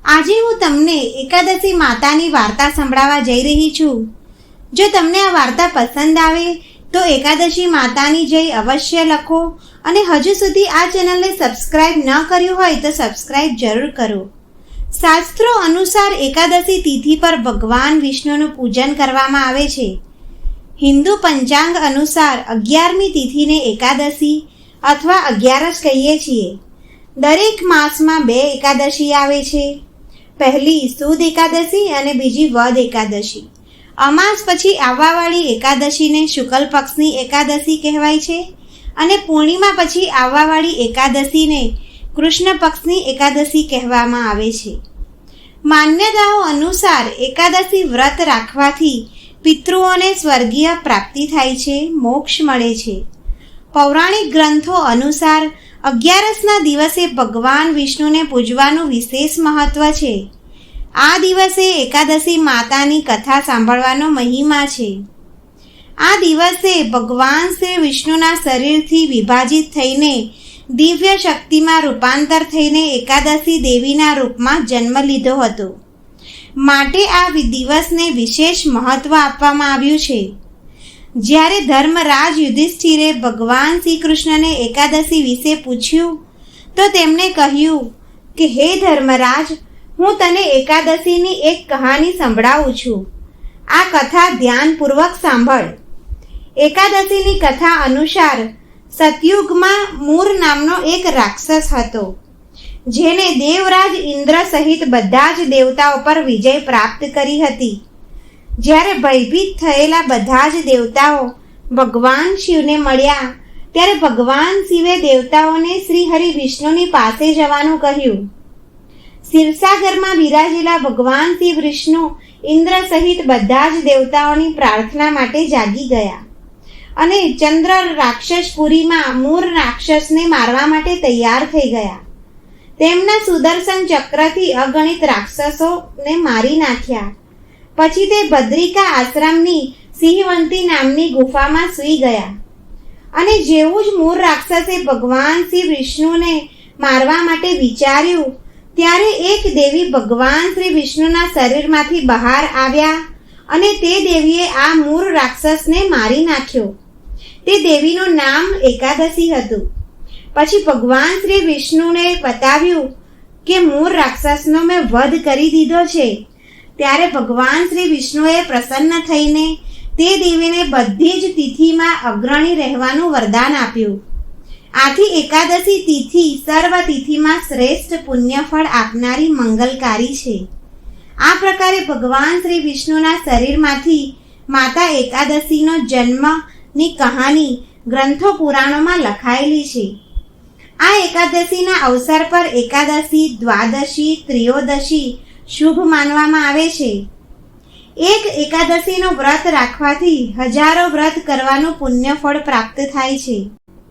આજે હું તમને એકાદશી માતાની વાર્તા સંભળાવવા જઈ રહી છું. જો તમને આ વાર્તા પસંદ આવે તો એકાદશી માતાની જય અવશ્ય લખો અને હજુ સુધી આ ચેનલને સબસ્ક્રાઇબ ન કર્યું હોય તો સબસ્ક્રાઇબ જરૂર કરો. શાસ્ત્રો અનુસાર એકાદશી તિથિ પર ભગવાન વિષ્ણુનું પૂજન કરવામાં આવે છે. હિન્દુ પંચાંગ અનુસાર 11મી તિથિને એકાદશી અથવા 11સ કહીએ છીએ. દરેક માસમાં 2 એકાદશી આવે છે. પહેલી સુદ એકાદશી અને બીજી વદ એકાદશી. અમાસ પછી આવવાવાળી એકાદશીને શુક્લ પક્ષની એકાદશી કહેવાય છે અને પૂર્ણિમા પછી આવવાવાળી એકાદશીને કૃષ્ણ પક્ષની એકાદશી કહેવામાં આવે છે. માન્યતાઓ અનુસાર એકાદશી વ્રત રાખવાથી પિતૃઓને સ્વર્ગીય પ્રાપ્તિ થાય છે, મોક્ષ મળે છે. પૌરાણિક ગ્રંથો અનુસાર 11સના દિવસે ભગવાન વિષ્ણુને પૂજવાનું વિશેષ મહત્વ છે. આ દિવસે એકાદશી માતાની કથા સાંભળવાનો મહિમા છે. આ દિવસે ભગવાન શ્રી વિષ્ણુના શરીરથી વિભાજિત થઈને દિવ્ય શક્તિમાં રૂપાંતર થઈને એકાદશી દેવીના રૂપમાં જન્મ લીધો હતો. માટે આ દિવસને વિશેષ મહત્વ આપવામાં આવ્યું છે. જ્યારે ધર્મરાજ યુધિષ્ઠિરે ભગવાન શ્રી કૃષ્ણને એકાદશી વિશે પૂછ્યું તો તેમણે કહ્યું કે હે ધર્મરાજ, હું તને એકાદશીની એક કહાની સંભળાવું છું. આ કથા ધ્યાનપૂર્વક સાંભળ. એકાદશીની કથા અનુસાર સતયુગમાં મૂર નામનો એક રાક્ષસ હતો, જેને દેવરાજ ઇન્દ્ર સહિત બધા જ દેવતાઓ પર વિજય પ્રાપ્ત કરી હતી. જ્યારે ભયભીત થયેલા બધા જ દેવતાઓ ભગવાન શિવને મળ્યા ત્યારે ભગવાન શિવે દેવતાઓને શ્રી હરિ વિષ્ણુની પાસે જવાનું કહ્યું. ક્ષીરસાગરમાં બિરાજેલા ભગવાન શિવ વિષ્ણુ ઇન્દ્ર સહિત બધા જ દેવતાઓની પ્રાર્થના માટે જાગી ગયા અને ચંદ્ર રાક્ષસપુરીમાં મૂર રાક્ષસને મારવા માટે તૈયાર થઈ ગયા. તેમના સુદર્શન ચક્રથી અગણિત રાક્ષસોને મારી નાખ્યા. પછી તે બદ્રિકા આશ્રમની સિંહવંતી નામની ગુફામાં સૂઈ ગયા અને જેવું જ મૂર રાક્ષસે ભગવાન શ્રી વિષ્ણુને મારવા માટે વિચાર્યું ત્યારે એક દેવી ભગવાન શ્રી વિષ્ણુના શરીરમાંથી બહાર આવ્યા અને તે દેવીએ આ મૂર રાક્ષસને મારી નાખ્યો. તે દેવીનું નામ એકાદશી હતું. પછી ભગવાન શ્રી વિષ્ણુને બતાવ્યું કે મૂર રાક્ષસનો મેં વધ કરી દીધો છે. ત્યારે ભગવાન શ્રી વિષ્ણુએ પ્રસન્ન થઈને તે દેવીને બધી જ તિથિમાં અગ્રણી રહેવાનું વરદાન આપ્યું. આથી એકાદશી તિથિ સર્વ તિથિમાં શ્રેષ્ઠ પુણ્યફળ આપનારી મંગલકારી છે. આ પ્રકારે ભગવાન શ્રી વિષ્ણુના શરીરમાંથી માતા એકાદશીનો જન્મની કહાની ગ્રંથો પુરાણોમાં લખાયેલી છે. આ એકાદશીના અવસર પર એકાદશી, દ્વાદશી, ત્રયોદશી શુભ માનવામાં આવે છે. એક એકાદશીનો વ્રત રાખવાથી હજારો વ્રત કરવાનું પુણ્યફળ પ્રાપ્ત થાય છે.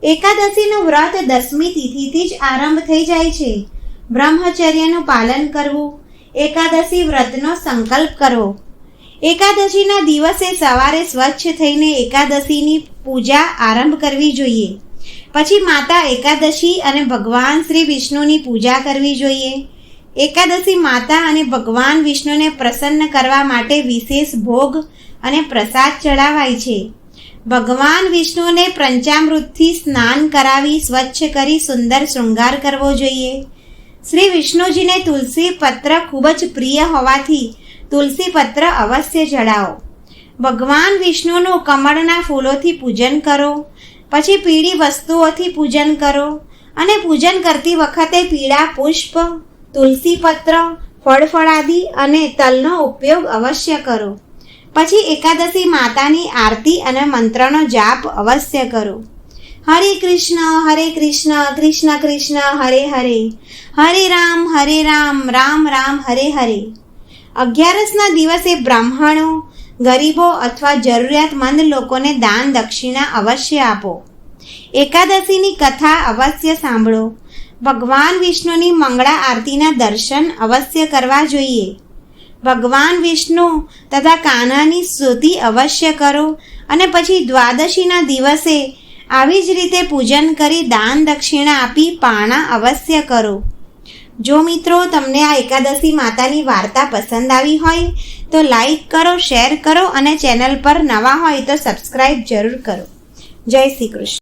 એકાદશીનું વ્રત 10મી તિથિથી જ આરંભ થઈ જાય છે. બ્રહ્મચર્યનું પાલન કરવું, એકાદશી વ્રતનો સંકલ્પ કરવો. એકાદશીના દિવસે સવારે સ્વચ્છ થઈને એકાદશીની પૂજા આરંભ કરવી જોઈએ. પછી માતા એકાદશી અને ભગવાન શ્રી વિષ્ણુની પૂજા કરવી જોઈએ. એકાદશી માતા અને ભગવાન વિષ્ણુને પ્રસન્ન કરવા માટે વિશેષ ભોગ અને પ્રસાદ ચડાવાય છે. ભગવાન વિષ્ણુને પંચામૃતથી સ્નાન કરાવી સ્વચ્છ કરી સુંદર શૃંગાર કરવો જોઈએ. શ્રી વિષ્ણુજીને તુલસી પત્ર ખૂબ જ પ્રિય હોવાથી તુલસી પત્ર અવશ્ય ચડાવો. ભગવાન વિષ્ણુનું કમળના ફૂલોથી પૂજન કરો. પછી પીળી વસ્તુઓથી પૂજન કરો અને પૂજન કરતી વખતે પીળા પુષ્પ, તુલસી પત્ર, ફળફળાદી અને તલનો ઉપયોગ અવશ્ય કરો. પછી એકાદશી માતાની આરતી અને મંત્રનો જાપ અવશ્ય કરો. હરે કૃષ્ણ કૃષ્ણ કૃષ્ણ હરે હરે, હરે રામ રામ રામ હરે હરે. 11સના દિવસે બ્રાહ્મણો, ગરીબો અથવા જરૂરિયાતમંદ લોકોને દાન દક્ષિણા અવશ્ય આપો. એકાદશીની કથા અવશ્ય સાંભળો. ભગવાન વિષ્ણુની મંગળા આરતીના દર્શન અવશ્ય કરવા જોઈએ. ભગવાન વિષ્ણુ તથા કાન્હાની સ્તુતિ અવશ્ય કરો અને પછી દ્વાદશીના દિવસે આવી જ રીતે પૂજન કરી દાન દક્ષિણા આપી પારણા અવશ્ય કરો. જો મિત્રો તમને આ એકાદશી માતાની વાર્તા પસંદ આવી હોય તો લાઈક કરો, શેર કરો અને ચેનલ પર નવા હોય તો સબસ્ક્રાઈબ જરૂર કરો. જય શ્રી કૃષ્ણ.